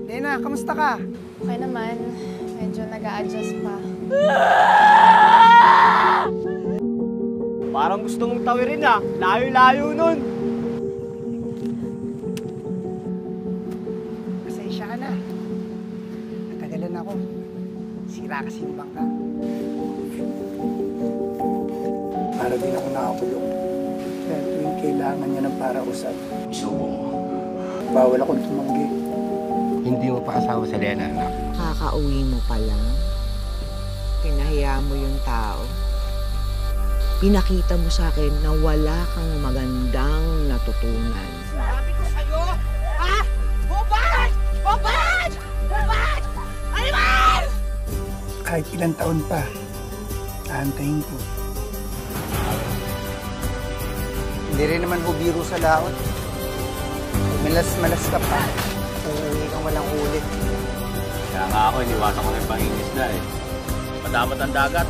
Lena, kamusta ka? Okay naman. Medyo nag-a-adjust pa. Parang gusto mong tawirin ah. Layo-layo nun. Pasensya ka na. Natagalan ako. Sira kasi yung bangka. Para din ako nakakulong. Kaya tuwing kailangan niya ng parausap. Isubo mo. Bawal akong tumanggi. Hindi mo pa asawa si Lena, anak. Kakauwi mo pa lang. Pinahiya mo yung tao. Pinakita mo sa akin na wala kang magandang natutunan. Sabi ko sa'yo, ha? Hubad! Hubad! Hubad! Ayman! Kahit ilang taon pa, aantayin ko. Hindi rin naman hubiro sa laot. Malas-malas ka pa. Uuwi kang walang ulit. Kaya nga ako, iniwasan ko na yung panginis na eh. Madamat ang dagat.